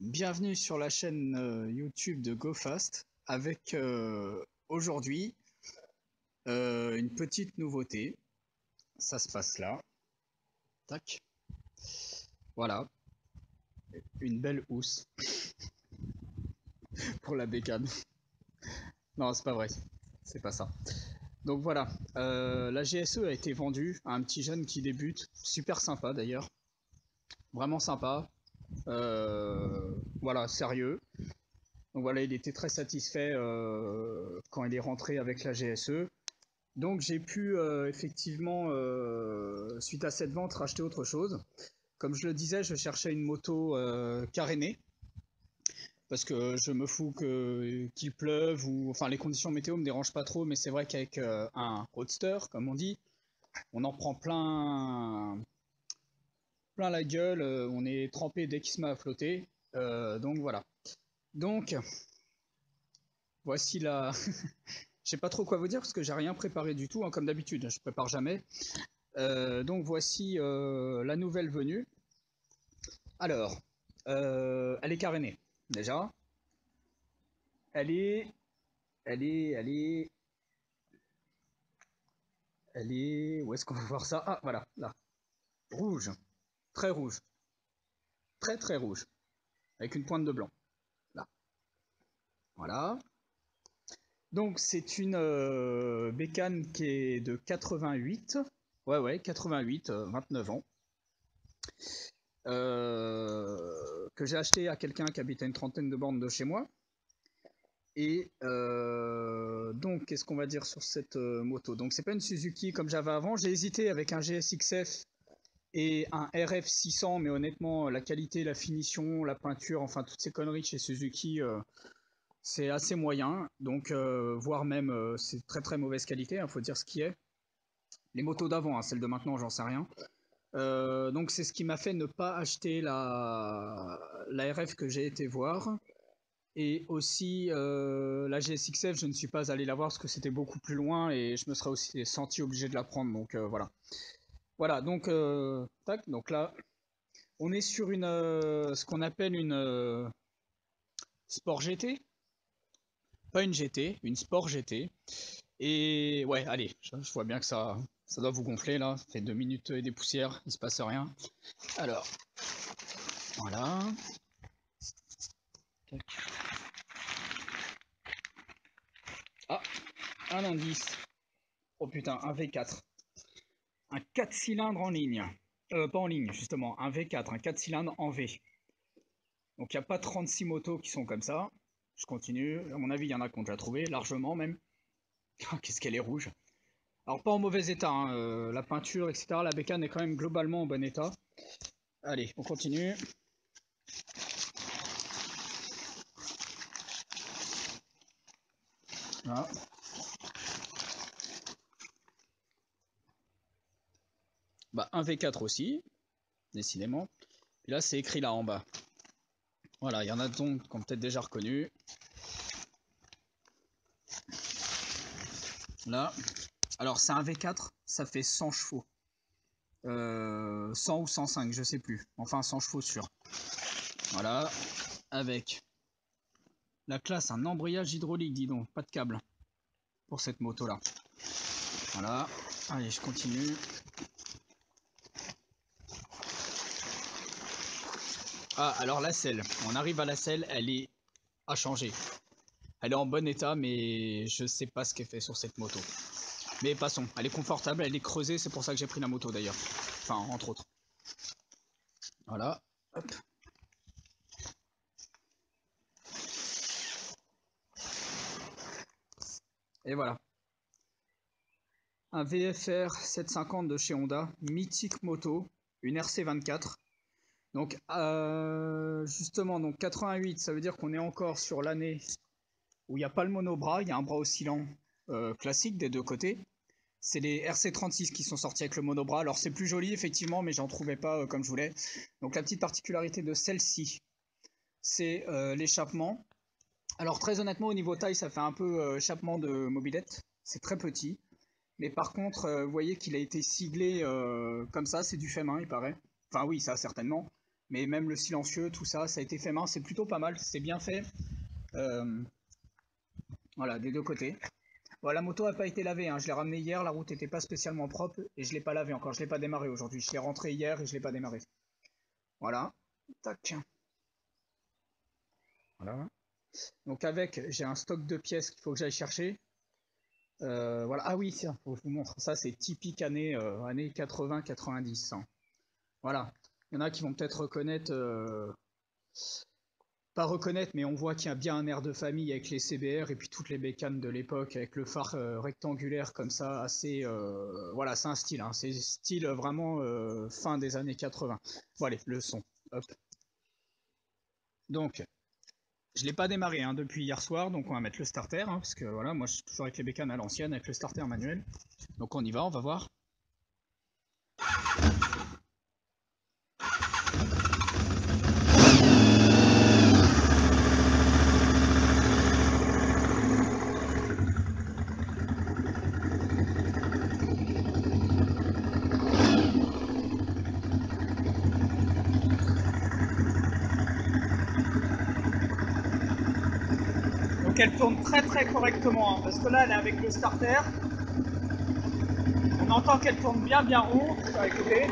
Bienvenue sur la chaîne YouTube de GoFast avec aujourd'hui une petite nouveauté. Ça se passe là. Tac. Voilà. Une belle housse pour la bécane. Non, c'est pas vrai. C'est pas ça. Donc voilà. La GSE a été vendue à un petit jeune qui débute. Super sympa d'ailleurs. Vraiment sympa. Voilà, sérieux. Donc voilà, il était très satisfait quand il est rentré avec la GSE. Donc j'ai pu effectivement, suite à cette vente, racheter autre chose. Comme je le disais, je cherchais une moto carénée, parce que je me fous qu'il pleuve, ou enfin les conditions météo me dérangent pas trop, mais c'est vrai qu'avec un roadster, comme on dit, on en prend plein la gueule, on est trempé dès qu'il se met à flotter. Donc voilà. Donc voici la... Je sais pas trop quoi vous dire parce que j'ai rien préparé du tout, hein, comme d'habitude, je prépare jamais. Donc voici la nouvelle venue. Alors, elle est carénée, déjà. Elle est, elle est, elle est, elle est. Où est-ce qu'on va voir ça? Ah, voilà, là. Rouge, très rouge, très très rouge, avec une pointe de blanc. Là, voilà. Donc c'est une bécane qui est de 88. Ouais, ouais, 88, 29 ans. Que j'ai acheté à quelqu'un qui habite à une trentaine de bornes de chez moi. Et donc, qu'est-ce qu'on va dire sur cette moto? Donc, c'est pas une Suzuki comme j'avais avant. J'ai hésité avec un GSX-F et un RF 600, mais honnêtement, la qualité, la finition, la peinture, enfin toutes ces conneries chez Suzuki, c'est assez moyen. Donc, voire même, c'est très très mauvaise qualité. Faut dire ce qui est. Les motos d'avant, hein, celles de maintenant, j'en sais rien. Donc, c'est ce qui m'a fait ne pas acheter la RF que j'ai été voir. Et aussi, la GSX-F, je ne suis pas allé la voir parce que c'était beaucoup plus loin et je me serais aussi senti obligé de la prendre. Donc voilà. Voilà, donc, tac, donc là, on est sur une, ce qu'on appelle une Sport GT. Pas une GT, une Sport GT. Et ouais, allez, je vois bien que ça doit vous gonfler là. Ça fait 2 minutes et des poussières, il se passe rien. Alors, voilà. Tac. Ah, un indice. Oh putain, un V4. Un 4 cylindres en ligne. Pas en ligne, justement, un V4, un 4 cylindres en V. Donc il n'y a pas 36 motos qui sont comme ça. Je continue. À mon avis, il y en a qu'on a déjà trouvé, largement même. Qu'est-ce qu'elle est rouge. Alors pas en mauvais état, hein, la peinture, etc. La bécane est quand même globalement en bon état. Allez, on continue. Voilà. Bah, un V4 aussi, décidément. Et là, c'est écrit là en bas. Voilà, il y en a donc qu'on peut-être déjà reconnu. Là. Alors, c'est un V4, ça fait 100 chevaux. 100 ou 105, je sais plus. Enfin, 100 chevaux sûr. Voilà, avec la classe un embrayage hydraulique, dis donc, pas de câble pour cette moto là. Voilà, allez, je continue. Ah, alors la selle, on arrive à la selle, elle est à changer. Elle est en bon état, mais je sais pas ce qu'elle fait sur cette moto. Mais passons, elle est confortable, elle est creusée, c'est pour ça que j'ai pris la moto d'ailleurs. Enfin, entre autres. Voilà, hop. Et voilà. Un VFR 750 de chez Honda, mythique moto, une RC24. Donc justement, donc 88, ça veut dire qu'on est encore sur l'année où il n'y a pas le monobras, il y a un bras oscillant classique des deux côtés. C'est les RC36 qui sont sortis avec le monobras. Alors c'est plus joli effectivement, mais j'en trouvais pas comme je voulais. Donc la petite particularité de celle-ci, c'est l'échappement. Alors très honnêtement, au niveau taille, ça fait un peu échappement de mobilette. C'est très petit. Mais par contre, vous voyez qu'il a été siglé comme ça, c'est du fait main, il paraît. Enfin oui, ça certainement. Mais même le silencieux, tout ça, ça a été fait main, c'est plutôt pas mal, c'est bien fait. Voilà, des deux côtés. Bon, la moto n'a pas été lavée, hein. Je l'ai ramenée hier, la route n'était pas spécialement propre et je ne l'ai pas lavée encore, je ne l'ai pas démarré aujourd'hui. Je l'ai rentré hier et je ne l'ai pas démarré. Voilà. Tac. Voilà. Donc avec, j'ai un stock de pièces qu'il faut que j'aille chercher. Voilà. Ah oui, tiens, faut que je vous montre. Ça, c'est typique années 80-90. Hein. Voilà. Il y en a qui vont peut-être reconnaître, pas reconnaître, mais on voit qu'il y a bien un air de famille avec les CBR et puis toutes les bécanes de l'époque avec le phare rectangulaire comme ça, assez... voilà, c'est un style, hein. C'est style vraiment fin des années 80. Bon allez, le son. Hop. Donc, je l'ai pas démarré hein, depuis hier soir, donc on va mettre le starter, hein, parce que voilà, moi je suis toujours avec les bécanes à l'ancienne, avec le starter manuel. Donc on y va, on va voir. Donc elle tourne très très correctement, hein, parce que là elle est avec le starter. On entend qu'elle tourne bien bien haut. Écoutez.